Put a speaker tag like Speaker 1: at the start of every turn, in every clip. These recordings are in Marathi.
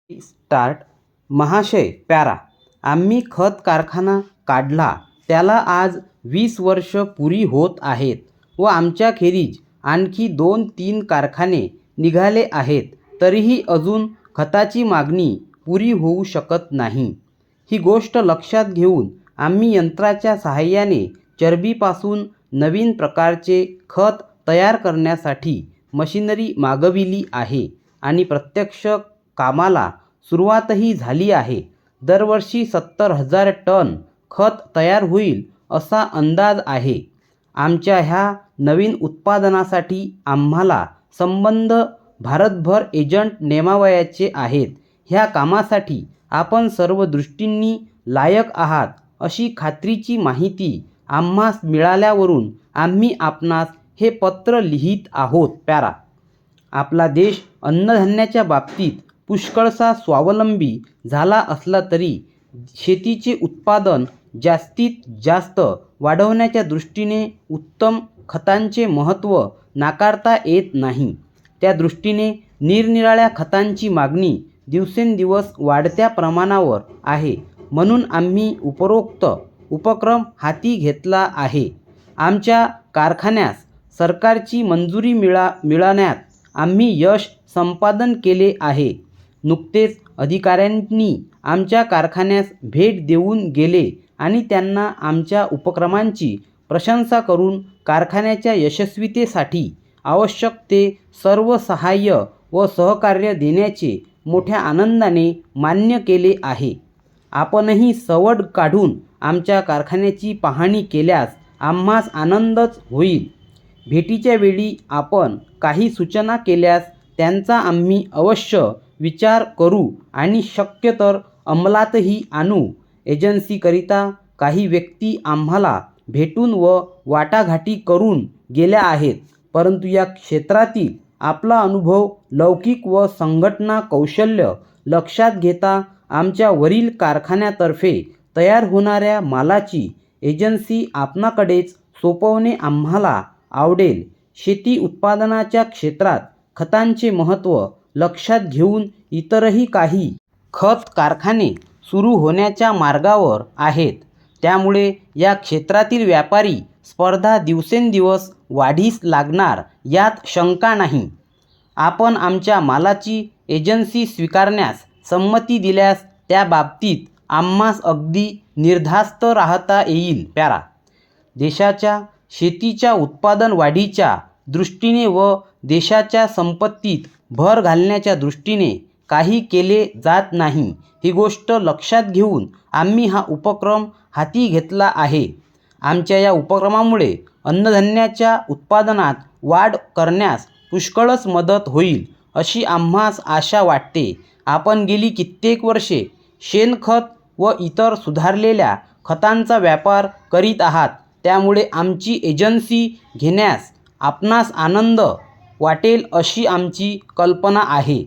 Speaker 1: स्टार्ट. महाशय प्यारा, आम्ही खत कारखाना काढला त्याला आज 20 वर्ष पुरी होत आहेत व आमच्याखेरीज आणखी 2-3 कारखाने निघाले आहेत, तरीही अजून खताची मागणी पुरी होऊ शकत नाही. ही गोष्ट लक्षात घेऊन आम्ही यंत्राच्या सहाय्याने चरबीपासून नवीन प्रकारचे खत तयार करण्यासाठी मशिनरी मागविली आहे आणि प्रत्यक्ष कामाला सुरुवातही झाली आहे. दरवर्षी 70,000 टन खत तयार होईल असा अंदाज आहे. आमच्या ह्या नवीन उत्पादनासाठी आम्हाला संबंध भारतभर एजंट नेमावयाचे आहेत. ह्या कामासाठी आपण सर्व दृष्टींनी लायक आहात अशी खात्रीची माहिती आम्हास मिळाल्यावरून आम्ही आपणास हे पत्र लिहित आहोत. प्यारा, आपला देश अन्नधान्याच्या बाबतीत पुष्कळसा स्वावलंबी झाला असला तरी शेतीचे उत्पादन जास्तीत जास्त वाढवण्याच्या दृष्टीने उत्तम खतांचे महत्त्व नाकारता येत नाही. त्या दृष्टीने निरनिराळ्या खतांची मागणी दिवसेंदिवस वाढत्या प्रमाणावर आहे. म्हणून आम्ही उपरोक्त उपक्रम हाती घेतला आहे. आमच्या कारखान्यास सरकारची मंजुरी मिळवण्यात आम्ही यश संपादन केले आहे. नुकतेच अधिकाऱ्यांनी आमच्या कारखान्यास भेट देऊन गेले आणि त्यांना आमच्या उपक्रमांची प्रशंसा करून कारखान्याच्या यशस्वीतेसाठी आवश्यक ते सर्व सहाय्य व सहकार्य देण्याचे मोठ्या आनंदाने मान्य केले आहे. आपणही सवड काढून आमच्या कारखान्याची पाहणी केल्यास आम्हास आनंदच होईल. भेटीच्या वेळी आपण काही सूचना केल्यास त्यांचा आम्ही अवश्य विचार करू आणि शक्य तर अंमलातही आणू. एजन्सीकरिता काही व्यक्ती आम्हाला भेटून व वाटाघाटी करून गेल्या आहेत, परंतु या क्षेत्रातील आपला अनुभव, लौकिक व संघटना कौशल्य लक्षात घेता आमच्या वरील कारखान्यातर्फे तयार होणाऱ्या मालाची एजन्सी आपणाकडेच सोपवणे आम्हाला आवडेल. शेती उत्पादनाच्या क्षेत्रात खतांचे महत्त्व लक्षात घेऊन इतरही काही खत कारखाने सुरू होण्याच्या मार्गावर आहेत. त्यामुळे या क्षेत्रातील व्यापारी स्पर्धा दिवसेंदिवस वाढीस लागणार यात शंका नाही. आपण आमच्या मालाची एजन्सी स्वीकारण्यास संमती दिल्यास त्या बाबतीत आम्हास अगदी निर्धास्त राहता येईल. प्यारा, देशाच्या शेतीच्या उत्पादन वाढीच्या दृष्टीने व देशाच्या संपत्तीत भर घालण्याच्या दृष्टीने काही केले जात नाही. ही गोष्ट लक्षात घेऊन आम्ही हा उपक्रम हाती घेतला आहे. आमच्या या उपक्रमामुळे अन्नधान्याच्या उत्पादनात वाढ करण्यास पुष्कळच मदत होईल अशी आम्हास आशा वाटते. आपण गेली कित्येक वर्षे शेणखत व इतर सुधारलेल्या खतांचा व्यापार करीत आहात. त्यामुळे आमची एजन्सी घेण्यास आपणास आनंद वाटेल अशी आमची कल्पना आहे.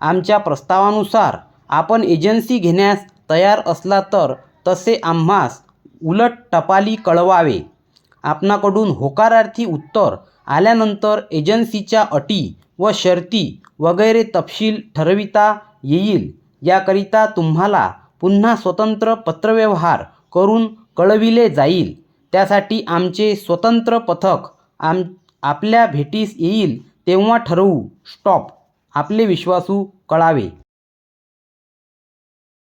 Speaker 1: आमच्या प्रस्तावानुसार आपण एजन्सी घेण्यास तयार असला तर तसे आम्हास उलट टपाली कळवावे. आपणाकडून होकारार्थी उत्तर आल्यानंतर एजन्सीच्या अटी व शर्ती वगैरे तपशील ठरविता येईल. याकरिता तुम्हाला पुन्हा स्वतंत्र पत्रव्यवहार करून कळविले जाईल. त्यासाठी आमचे स्वतंत्र पथक आपल्या भेटीस येईल तेव्हा ठरवू. स्टॉप. आपले विश्वासू कळावे.